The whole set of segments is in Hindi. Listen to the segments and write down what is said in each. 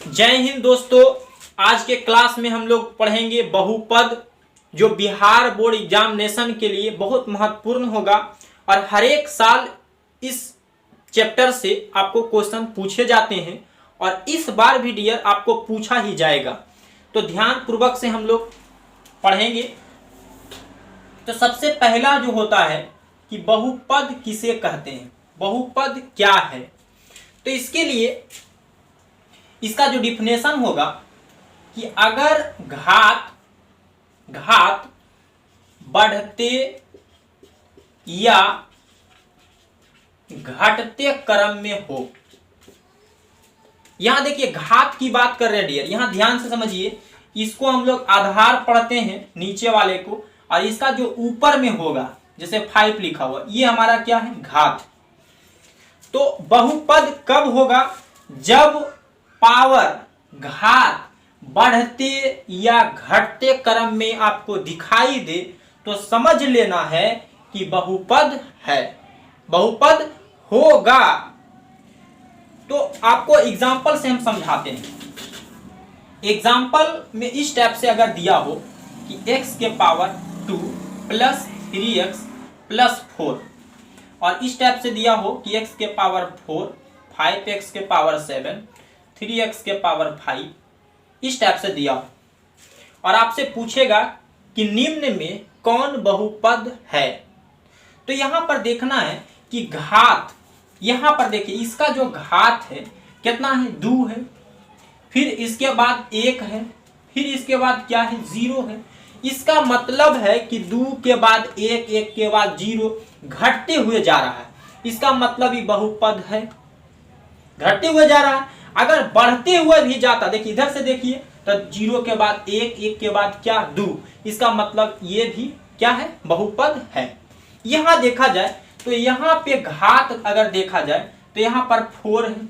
जय हिंद दोस्तों। आज के क्लास में हम लोग पढ़ेंगे बहुपद, जो बिहार बोर्ड एग्जामिनेशन के लिए बहुत महत्वपूर्ण होगा और हर एक साल इस चैप्टर से आपको क्वेश्चन पूछे जाते हैं और इस बार भी डियर आपको पूछा ही जाएगा। तो ध्यान पूर्वक से हम लोग पढ़ेंगे। तो सबसे पहला जो होता है कि बहुपद किसे कहते हैं, बहुपद क्या है। तो इसके लिए इसका जो डिफिनेशन होगा कि अगर घात बढ़ते या घटते क्रम में हो। यहां देखिए घात की बात कर रहे हैं डियर, यहां ध्यान से समझिए। इसको हम लोग आधार पढ़ते हैं नीचे वाले को, और इसका जो ऊपर में होगा जैसे 5 लिखा हुआ, ये हमारा क्या है, घात। तो बहुपद कब होगा, जब पावर घात बढ़ते या घटते क्रम में आपको दिखाई दे तो समझ लेना है कि बहुपद है, बहुपद होगा। तो आपको एग्जाम्पल से हम समझाते हैं। एग्जाम्पल में इस टाइप से अगर दिया हो कि x के पावर 2 प्लस 3x प्लस 4, और इस टाइप से दिया हो कि x के पावर 4, 5x के पावर 7, 3x के पावर 5, इस टाइप से दिया हो, और आपसे पूछेगा कि निम्न में कौन बहुपद है। तो यहां पर देखना है कि घात, यहां पर देखिए इसका जो घात है कितना है, 2 है, फिर इसके बाद 1 है, फिर इसके बाद क्या है, 0 है। इसका मतलब है कि 2 के बाद 1, 1 के बाद 0 घटते हुए जा रहा है। इसका मतलब ही बहुपद है, घटते हुए जा रहा है। अगर बढ़ते हुए भी जाता, देखिए इधर से देखिए, तो 0 के बाद 1, 1 के बाद क्या, 2, इसका मतलब ये भी क्या है, बहुपद है। यहां देखा जाए तो यहां पे घात अगर देखा जाए तो यहां पर 4 है,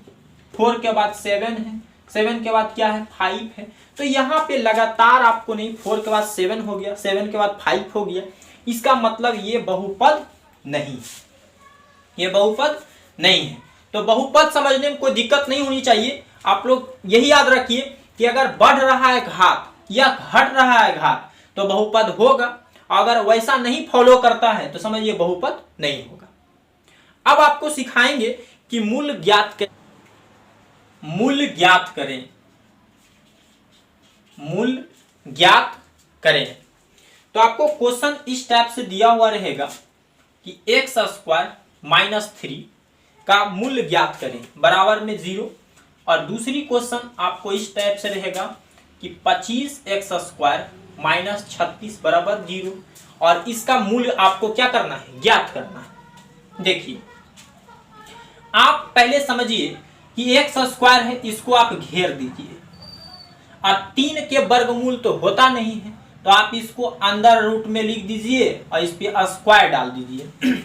4 के बाद 7 है, 7 के बाद क्या है, 5 है। तो यहां पे लगातार आपको नहीं, 4 के बाद 7 हो गया, 7 के बाद 5 हो गया। इसका मतलब ये बहुपद नहीं, ये बहुपद नहीं है। तो बहुपद समझने में कोई दिक्कत नहीं होनी चाहिए। आप लोग यही याद रखिए कि अगर बढ़ रहा है घात या घट रहा है घात तो बहुपद होगा, अगर वैसा नहीं फॉलो करता है तो समझिए बहुपद नहीं होगा। अब आपको सिखाएंगे कि मूल ज्ञात करें, मूल ज्ञात करें, मूल ज्ञात करें। तो आपको क्वेश्चन इस टाइप से दिया हुआ रहेगा कि x² माइनस 3 का मूल ज्ञात करें बराबर में 0, और दूसरी क्वेश्चन आपको इस टाइप से रहेगा कि 25x² माइनस 36 बराबर 0, और इसका मूल्य आपको क्या करना है, ज्ञात करना है। देखिए आप पहले समझिए कि x² है, इसको आप घेर दीजिए, और 3 के वर्गमूल तो होता नहीं है, तो आप इसको अंदर रूट में लिख दीजिए और इस पे स्क्वायर डाल दीजिए।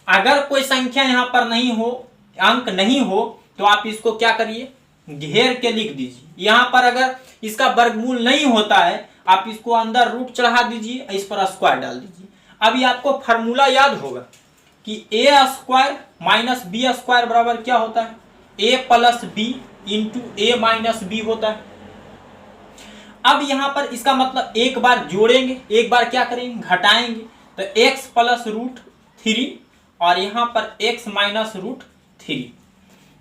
अगर कोई संख्या यहां पर नहीं हो, अंक नहीं हो, तो आप इसको क्या करिए, घेर के लिख दीजिए। यहां पर अगर इसका वर्गमूल नहीं होता है, आप इसको अंदर रूट चढ़ा दीजिए, इस पर स्क्वायर डाल दीजिए। अभी आपको फार्मूला याद होगा कि a² माइनस b² बराबर क्या होता है, a plus b into a minus b होता है। अब यहां पर इसका मतलब एक बार जोड़ेंगे, एक बार क्या करेंगे, घटाएंगे, तो x प्लस रूट 3 और यहां पर x माइनस रूट 3।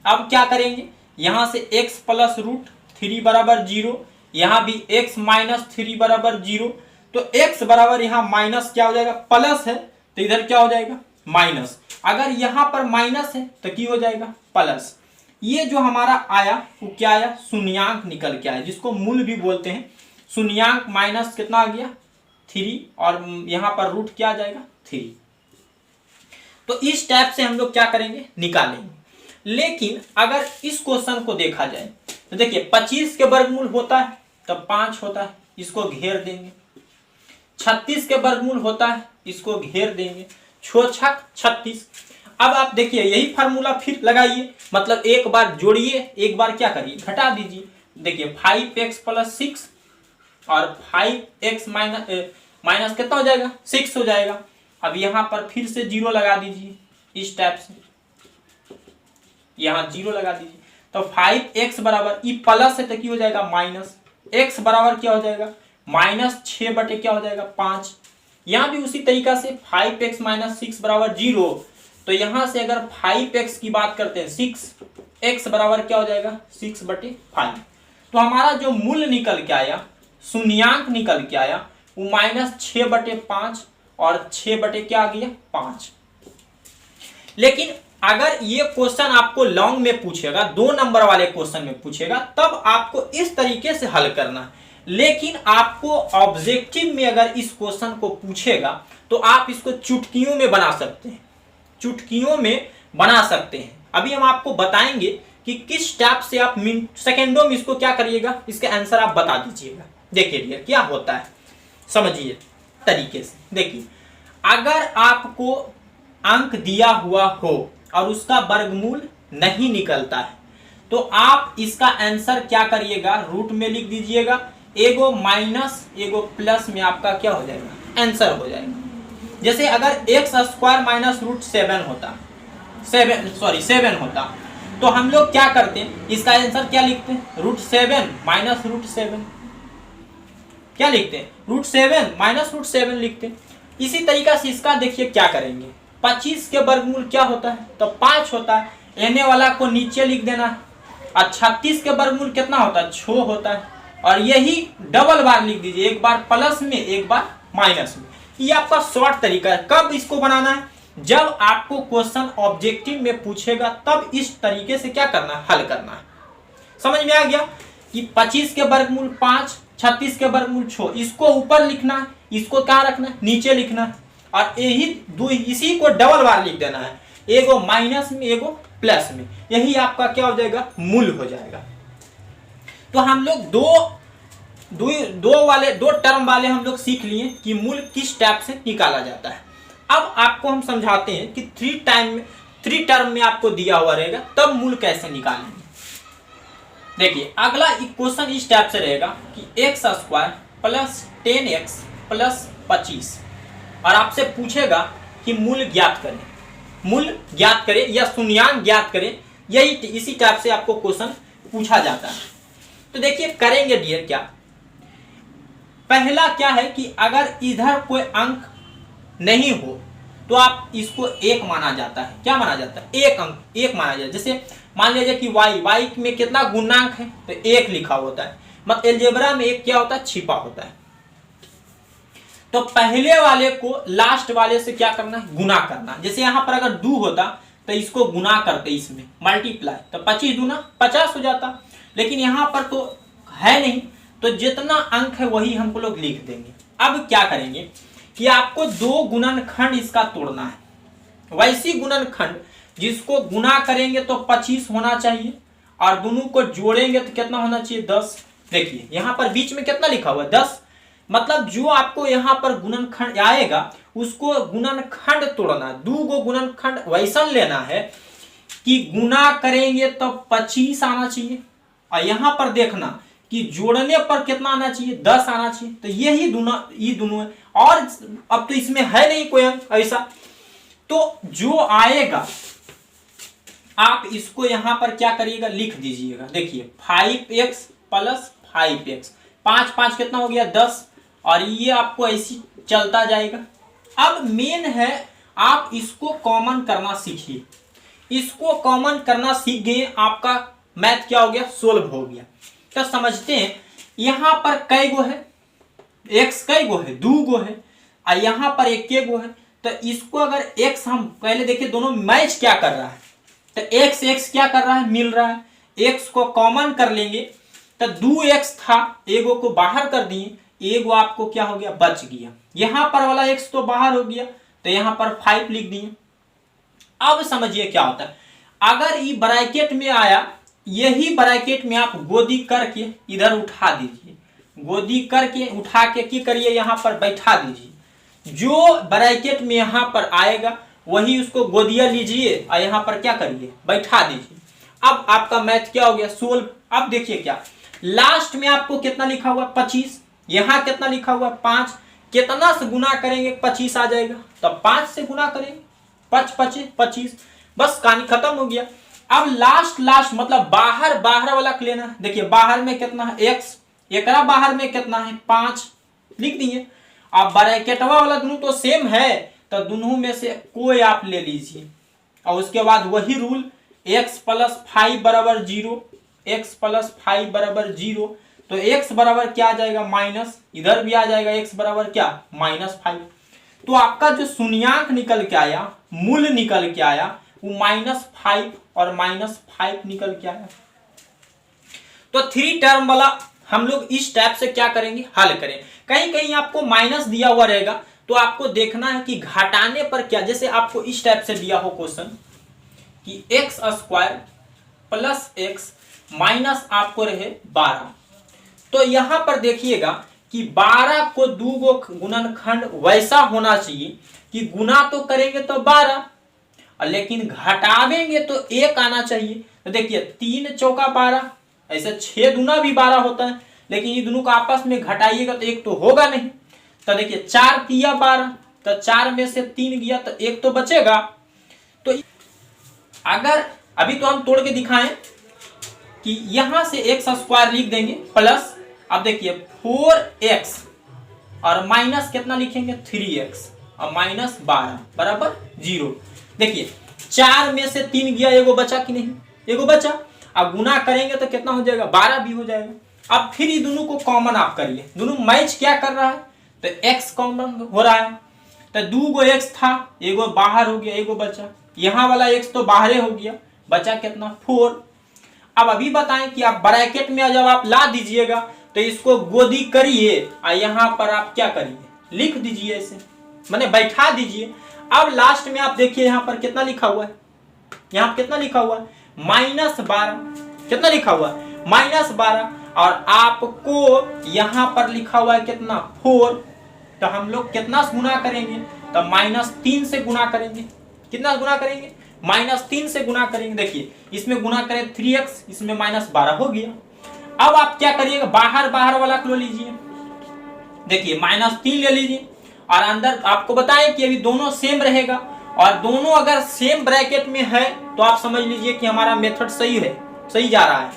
अब क्या करेंगे, यहां से x प्लस रूट 3 बराबर 0, यहां भी x माइनस 3 बराबर 0। तो x बराबर यहां माइनस क्या हो जाएगा, प्लस है, तो इधर क्या हो जाएगा, माइनस। अगर यहां पर माइनस है तो क्या हो जाएगा, प्लस। ये जो हमारा आया वो क्या आया, शून्यांक निकल के आया, जिसको मूल भी बोलते हैं। शून्यांक माइनस कितना आ गया, 3, और यहां पर रूट क्या आ जाएगा, 3। तो इस टाइप से हम लोग क्या करेंगे, निकालेंगे। लेकिन अगर इस क्वेश्चन को देखा जाए तो देखिए 25 के वर्गमूल होता है तब 5 होता है, इसको घेर देंगे। 36 के वर्गमूल होता है, इसको घेर देंगे, 6 छक 36। अब आप देखिए यही फार्मूला फिर लगाइए, मतलब एक बार जोड़िए, एक बार क्या करिए, घटा दीजिए। देखिए 5x प्लस 6 और 5x माइनस कितना हो जाएगा, 6 हो जाएगा। अब यहां पर फिर से 0 लगा दीजिए, इस टाइप से यहां 0 लगा दीजिए। तो 5x बराबर ई प्लस है तो क्या हो जाएगा माइनस, x बराबर क्या हो जाएगा -6 बटे क्या हो जाएगा 5। यहां भी उसी तरीका से 5x - 6 बराबर 0, तो यहां से अगर 5x की बात करते हैं 6x बराबर क्या हो जाएगा 6 बटे 5। तो हमारा जो मूल निकल के आया, शून्यांक निकल के आया वो -6 बटे 5 और 6 बटे क्या आ गया 5। लेकिन अगर ये क्वेश्चन आपको लॉन्ग में पूछेगा, 2 नंबर वाले क्वेश्चन में पूछेगा, तब आपको इस तरीके से हल करना है। लेकिन आपको ऑब्जेक्टिव में अगर इस क्वेश्चन को पूछेगा तो आप इसको चुटकियों में बना सकते हैं, चुटकियों में बना सकते हैं। अभी हम आपको बताएंगे कि किस स्टेप से आप सेकेंडों में इसको क्या करिएगा, इसके आंसर आप बता दीजिएगा। देखिए डियर क्या होता है, समझिए तरीके से। देखिए अगर आपको अंक दिया हुआ हो और उसका वर्गमूल नहीं निकलता है तो आप इसका आंसर क्या करिएगा, रूट में लिख दीजिएगा, एगो माइनस एगो प्लस में आपका क्या हो जाएगा आंसर हो जाएगा। जैसे अगर x² - √7 होता, 7 होता, तो हम लोग क्या करते हैं, इसका आंसर क्या लिखते हैं √7 - √7, क्या लिखते हैं √7 - √7 लिखते हैं। इसी तरीका से इसका देखिए क्या करेंगे, 25 के वर्गमूल क्या होता है तो 5 होता है, एने वाला को नीचे लिख देना है। और 36 के वर्गमूल कितना होता है 6 होता है, और यही डबल बार लिख दीजिए, एक बार प्लस में एक बार माइनस में। ये आपका शॉर्ट तरीका है। कब इसको बनाना है, जब आपको क्वेश्चन ऑब्जेक्टिव में पूछेगा तब इस तरीके से क्या करना है, हल करना है। समझ में आ गया कि 25 के वर्गमूल 5, 36 के वर्गमूल 6, इसको ऊपर लिखना है, इसको क्या रखना है नीचे लिखना है, और यही इसी को डबल बार लिख देना है, एगो माइनस में एगो प्लस में। यही आपका क्या हो जाएगा मूल हो जाएगा। तो हम लोग दो टर्म वाले हम लोग सीख लिए कि मूल किस टाइप से निकाला जाता है। अब आपको हम समझाते हैं कि 3 टर्म में आपको दिया हुआ रहेगा तब मूल कैसे निकालेंगे। देखिए अगला क्वेश्चन इस टाइप से रहेगा कि x² + 10x + 25, और आपसे पूछेगा कि मूल ज्ञात करें, मूल ज्ञात करें या शून्यांक ज्ञात करें। यही इसी टाइप से आपको क्वेश्चन पूछा जाता है। तो देखिए करेंगे डियर क्या, पहला क्या है कि अगर इधर कोई अंक नहीं हो तो आप इसको 1 माना जाता है। क्या माना जाता है, एक अंक 1 माना जाता है। जैसे मान लीजिए कि y में कितना गुणांक है तो 1 लिखा होता है, मतलब अलजेब्रा में 1 क्या होता है छिपा होता है। तो पहले वाले को लास्ट वाले से क्या करना है गुना करना। जैसे यहां पर अगर 2 होता तो इसको गुना करते, इसमें मल्टीप्लाई, तो 25 दूना 50 हो जाता। लेकिन यहां पर तो है नहीं, तो जितना अंक है वही हमको लोग लिख देंगे। अब क्या करेंगे कि आपको 2 गुणनखंड इसका तोड़ना है। वैसी गुणनखंड जिसको गुना करेंगे तो 25 होना चाहिए, और दोनों को जोड़ेंगे तो कितना होना चाहिए 10। देखिए यहां पर बीच में कितना लिखा हुआ है 10, मतलब जो आपको यहां पर गुणनखंड आएगा उसको गुणनखंड तोड़ना है। 2 गो गुणनखंड वैसा लेना है कि गुना करेंगे तो 25 आना चाहिए, और यहां पर देखना कि जोड़ने पर कितना आना चाहिए 10 आना चाहिए। तो यही दोनों है, और अब तो इसमें है नहीं कोई अंक ऐसा, तो जो आएगा आप इसको यहां पर क्या करिएगा लिख दीजिएगा। देखिए 5x + 5x, 5 5 कितना हो गया 10, और ये आपको ऐसी चलता जाएगा। अब मेन है आप इसको कॉमन करना सीखिए। इसको कॉमन करना सीख गए, आपका मैथ क्या हो गया सोल्व हो गया। तो समझते हैं यहां पर कई गो है, x कई गो है 2 गो है, और यहां पर 1 गो है। तो इसको अगर x हम पहले देखिए दोनों मैच क्या कर रहा है, तो x क्या कर रहा है मिल रहा है, x को कॉमन कर लेंगे तो 2x था, एगो को बाहर कर दिए, एगो आपको क्या हो गया बच गया। यहां पर वाला x तो बाहर हो गया, तो यहां पर 5 लिख दिए। अब समझिए क्या होता है, अगर ये ब्रैकेट में आया, यही ब्रैकेट में आप गोदी करके इधर उठा दीजिए, गोदी करके उठा के की करिए यहां पर बैठा दीजिए। जो ब्रैकेट में यहां पर आएगा वही उसको गोदिया लीजिए और यहां पर क्या करिए बैठा दीजिए। अब आपका मैथ क्या हो गया सोल्व। अब देखिए क्या लास्ट में आपको कितना लिखा हुआ 25, यहां कितना लिखा हुआ 5, कितना से गुना करेंगे 25 आ जाएगा, तो 5 से गुना करेंगे 5 5 25, बस कहानी खत्म हो गया। अब लास्ट मतलब बाहर वाला लेना है। देखिए बाहर में कितना है x, एकरा बाहर में कितना है 5 लिख दिए। अब ब्रैकेटवा वाला दोनों तो सेम है, तो दोनों में से कोई आप ले लीजिए और उसके बाद वही रूल x प्लस 5 बराबर 0, x प्लस 5 बराबर 0, तो x बराबर क्या आ जाएगा माइनस, इधर भी आ जाएगा x बराबर क्या -5। तो आपका जो शून्यांक निकल के आया, मूल निकल के आया वो -5 और -5 निकल के आया। तो 3 टर्म वाला हम लोग इस टाइप से क्या करेंगे, हल करें। कहीं कहीं आपको माइनस दिया हुआ रहेगा तो आपको देखना है कि घटाने पर क्या, जैसे आपको इस टाइप से दिया हो क्वेश्चन कि x² प्लस x माइनस आपको रहे 12, तो यहां पर देखिएगा कि 12 को 2 गो गुणनखंड वैसा होना चाहिए कि गुना तो करेंगे तो 12, लेकिन घटावेंगे तो 1 आना चाहिए। तो देखिए 3 चौका 12, ऐसे 6 दूना भी 12 होता है, लेकिन ये दोनों को आपस में घटाइएगा तो 1 तो होगा नहीं। तो देखिए 4 तिया 12, तो 4 में से 3 गया तो 1 तो बचेगा। तो अगर अभी तो हम तोड़ के दिखाएं कि यहां से x² लिख देंगे प्लस, अब देखिए 4x और माइनस कितना लिखेंगे 3x और -12 बराबर 0। देखिए 4 में से 3 गया, एगो बचा कि नहीं, एगो बचा। अब गुना करेंगे तो कितना हो जाएगा 12 भी हो जाएगा। अब फिर ये दोनों को कॉमन आप करिए, दोनों मैच क्या कर रहा है, तो x कॉमन हो रहा है। तो 2 गो x था, एगो बाहर हो गया, एगो बचा। यहाँ वाला x तो बाहर हो गया, बचा कितना 4। अब अभी बताएं कि आप ब्रैकेट में जब आप ला दीजिएगा तो इसको गोदी करिए और यहाँ पर आप क्या करिए, लिख दीजिए ऐसे, माने बैठा दीजिए। अब लास्ट में आप देखिए यहाँ पर कितना लिखा हुआ है, यहाँ कितना लिखा हुआ है -12, कितना लिखा हुआ है -12, और आपको यहाँ पर लिखा हुआ है कितना 4। तो हम लोग कितना गुना करेंगे, तो -3 से गुना करेंगे। कितना गुना करेंगे, -3 से गुना करेंगे। देखिए इसमें गुना करें 3x, इसमें -12 हो गया। अब आप क्या करिएगा, बाहर वाला को लीजिए, देखिए -3 ले लीजिए और अंदर आपको बताएं कि अभी दोनों सेम रहेगा, और दोनों अगर सेम ब्रैकेट में है तो आप समझ लीजिए कि हमारा मेथड सही है, सही जा रहा है।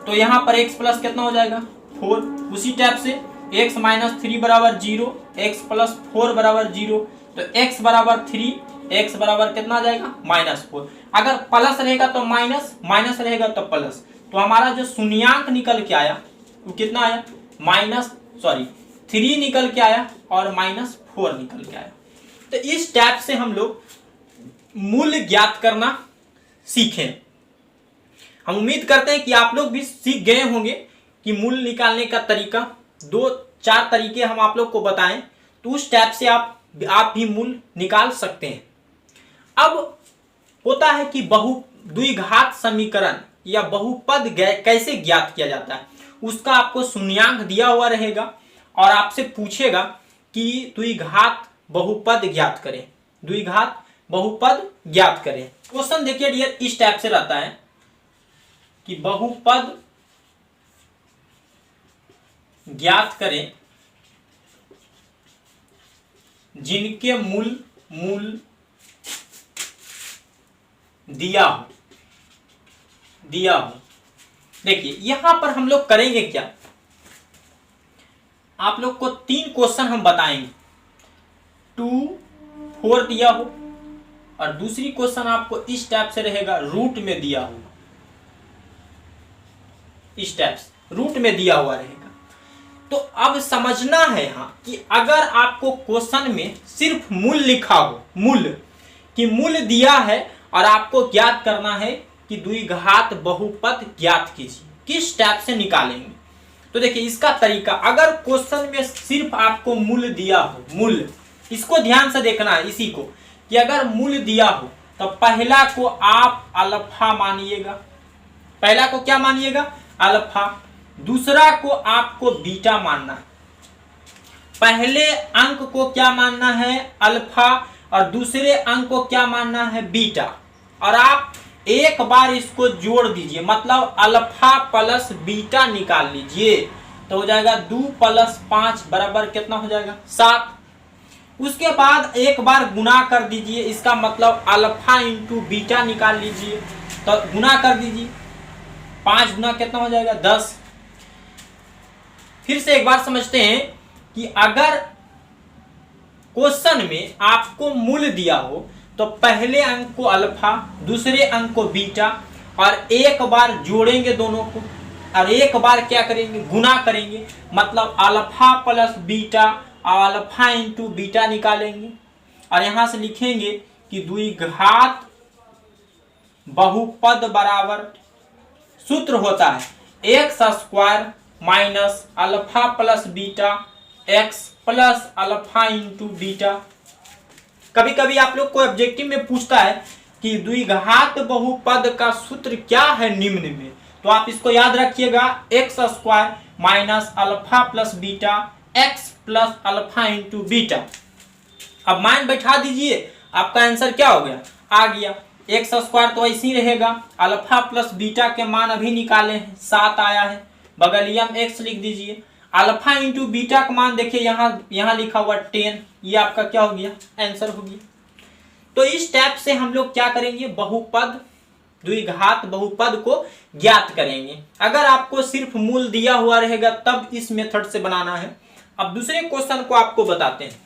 तो यहाँ पर x प्लस कितना हो जाएगा 4, उसी टाइप से x -3 बराबर 0, x प्लस 4 बराबर 0, तो x बराबर 3, x बराबर कितना आ जाएगा -4। अगर प्लस रहेगा तो माइनस, माइनस रहेगा तो प्लस, तो हमारा जो शून्यांक निकल के आया वो कितना आया 3 निकल के आया और -4 निकल के आया। तो इस टाइप से हम लोग मूल्य ज्ञात करना सीखें। हम उम्मीद करते हैं कि आप लोग भी सीख गए होंगे कि मूल्य निकालने का तरीका, 2-4 तरीके हम आप लोग को बताएं, तो उस टाइप से आप भी मूल्य निकाल सकते हैं। अब होता है कि द्विघात समीकरण या बहुपद कैसे ज्ञात किया जाता है, उसका आपको शून्यांक दिया हुआ रहेगा और आपसे पूछेगा कि द्विघात बहुपद ज्ञात करें, द्विघात बहुपद ज्ञात करें। क्वेश्चन देखिए डियर इस टाइप से रहता है कि बहुपद ज्ञात करें जिनके मूल दिया हो। देखिए यहां पर हम लोग करेंगे क्या, आप लोग को 3 क्वेश्चन हम बताएंगे, 2, 4 दिया हो, और दूसरी क्वेश्चन आपको इस टाइप से रहेगा रूट में दिया होगा, इस टाइप से रूट में दिया हुआ रहेगा। तो अब समझना है यहाँ कि अगर आपको क्वेश्चन में सिर्फ मूल लिखा हो, मूल कि मूल दिया है और आपको ज्ञात करना है कि द्विघात बहुपद ज्ञात कीजिए, किस टाइप से निकालेंगे। तो देखिए इसका तरीका, अगर क्वेश्चन में सिर्फ आपको मूल दिया हो, मूल, इसको ध्यान से देखना है इसी को, कि अगर मूल दिया हो तो पहला को आप अल्फा मानिएगा, पहला को क्या मानिएगा अल्फा, दूसरा को आपको बीटा मानना है। पहले अंक को क्या मानना है अल्फा और दूसरे अंक को क्या मानना है बीटा, और आप एक बार इसको जोड़ दीजिए, मतलब अल्फा प्लस बीटा निकाल लीजिए, तो हो जाएगा 2 + 5 बराबर कितना हो जाएगा 7। उसके बाद एक बार गुना कर दीजिए, इसका मतलब अल्फा इंटू बीटा निकाल लीजिए, तो गुना कर दीजिए, 5 गुना कितना हो जाएगा 10। फिर से एक बार समझते हैं कि अगर क्वेश्चन में आपको मूल दिया हो तो पहले अंक को अल्फा, दूसरे अंक को बीटा, और एक बार जोड़ेंगे दोनों को, और एक बार क्या करेंगे गुना करेंगे, मतलब अल्फा प्लस बीटा और अल्फा इंटू बीटा निकालेंगे, और यहां से लिखेंगे कि द्विघात बहुपद बराबर सूत्र होता है x square minus alpha plus beta x plus alpha into beta. कभी कभी आप लोग को ऑब्जेक्टिव में पूछता है कि द्विघात बहुपद का सूत्र क्या है निम्न में, तो आप इसको याद रखिएगा, x square minus alpha plus beta x plus alpha into beta. अब मान बैठा दीजिए, आपका आंसर क्या हो गया, आ गया। एक्स स्क्वायर तो ऐसे ही रहेगा, अल्फा प्लस बीटा के मान अभी निकाले हैं 7 आया है, बगलिया में एक्स लिख दीजिए। अल्फा इंटू बीटा का मान देखिए यहाँ लिखा हुआ 10, ये आपका क्या हो गया आंसर हो गया। तो इस टाइप से हम लोग क्या करेंगे, बहुपद द्विघात बहुपद को ज्ञात करेंगे। अगर आपको सिर्फ मूल दिया हुआ रहेगा तब इस मेथड से बनाना है। अब दूसरे क्वेश्चन को आपको बताते हैं,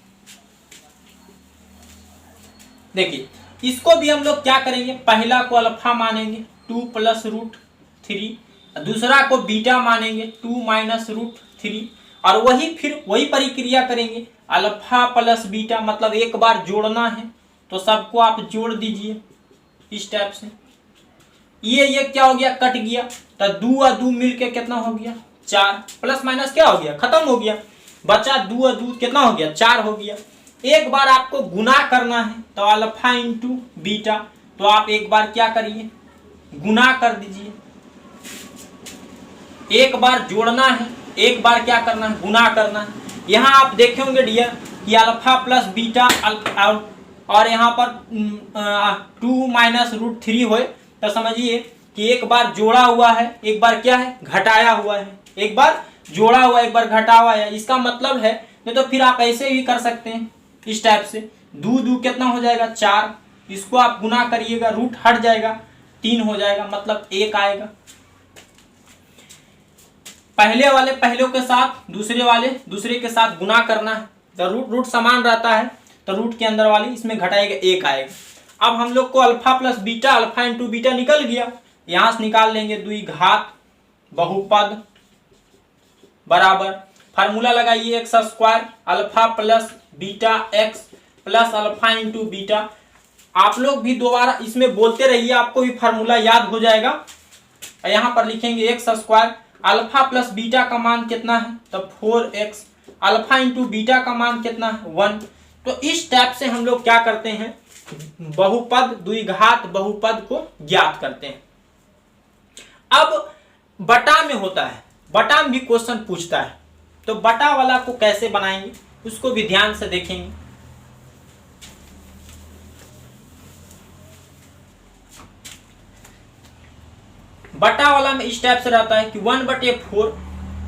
देखिए इसको भी हम लोग क्या करेंगे, पहला को अल्फा मानेंगे 2 प्लस रूट 3, दूसरा को बीटा मानेंगे 2 माइनस रूट 3, और फिर वही प्रक्रिया करेंगे, अल्फा प्लस बीटा, मतलब एक बार जोड़ना है तो सबको आप जोड़ दीजिए इस टाइप से। ये क्या हो गया, कट गया, तो 2 और 2 मिलके कितना हो गया 4, प्लस माइनस क्या हो गया खत्म हो गया, बचा 2 और 2 कितना हो गया 4 हो गया। एक बार आपको गुना करना है तो अल्फा इंटू बीटा, तो आप एक बार क्या करिए गुना कर दीजिए, एक बार जोड़ना है, एक बार क्या करना है गुना करना है। यहाँ आप देखे होंगे डियर कि अल्फा प्लस बीटा और यहाँ पर 2 माइनस रूट 3 हो, तो समझिए कि एक बार जोड़ा हुआ है, एक बार क्या है घटाया हुआ है, एक बार जोड़ा हुआ एक बार घटा हुआ है। इसका मतलब है, नहीं तो फिर आप ऐसे भी कर सकते हैं इस टाइप से, 2 2 कितना हो जाएगा 4, इसको आप गुना करिएगा, रूट हट जाएगा 3 हो जाएगा, मतलब 1 आएगा। पहले वाले पहले के साथ दूसरे वाले दूसरे के साथ गुना करना है, तो रूट समान रहता है, तो रूट के अंदर वाले इसमें घटाएगा 1 आएगा। अब हम लोग को alpha plus beta, alpha into beta निकल गया, यहां से निकाल लेंगे द्विघात बहुपद बराबर, फार्मूला लगाइए x square alpha plus beta x plus alpha into beta. आप लोग भी दोबारा इसमें बोलते रहिए, आपको भी फार्मूला याद हो जाएगा। यहाँ पर लिखेंगे x square alpha plus beta का मान कितना है, तो 4x, अल्फा इंटू बीटा का मान कितना है 1। तो इस टाइप से हम लोग क्या करते हैं, बहुपद द्विघात बहुपद को ज्ञात करते हैं। अब बटा में होता है, बटा में भी क्वेश्चन पूछता है, तो बटा वाला को कैसे बनाएंगे उसको भी ध्यान से देखेंगे। बटा वाला में इस टाइप से रहता है कि 1/4,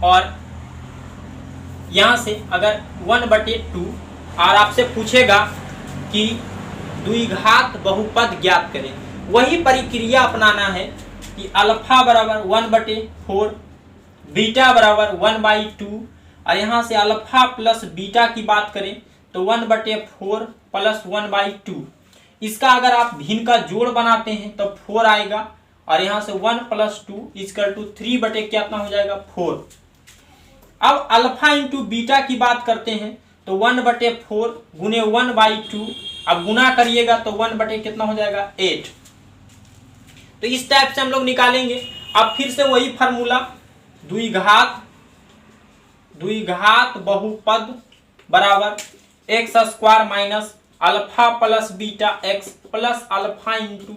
और यहां से अगर 1/2, और आपसे पूछेगा कि द्विघात बहुपद ज्ञात करें, वही प्रक्रिया अपनाना है कि अल्फा बराबर 1/4, बीटा बराबर 1/2, और यहाँ से अल्फा प्लस बीटा की बात करें तो 1/4 प्लस 1/2। इसका अगर आप भिन्न का जोड़ बनाते हैं तो 4 आएगा, और यहाँ से 1 प्लस 2 इक्वल टू 3 कितना हो जाएगा 4। अब अल्फा इंटू बीटा की बात करते हैं तो 1/4 गुने 1/2, अब गुना करिएगा तो 1 कितना हो जाएगा 8। तो इस टाइप से हम लोग निकालेंगे। अब फिर से वही फार्मूला, द्विघात बहुपद बराबर x square minus alpha plus beta x plus alpha into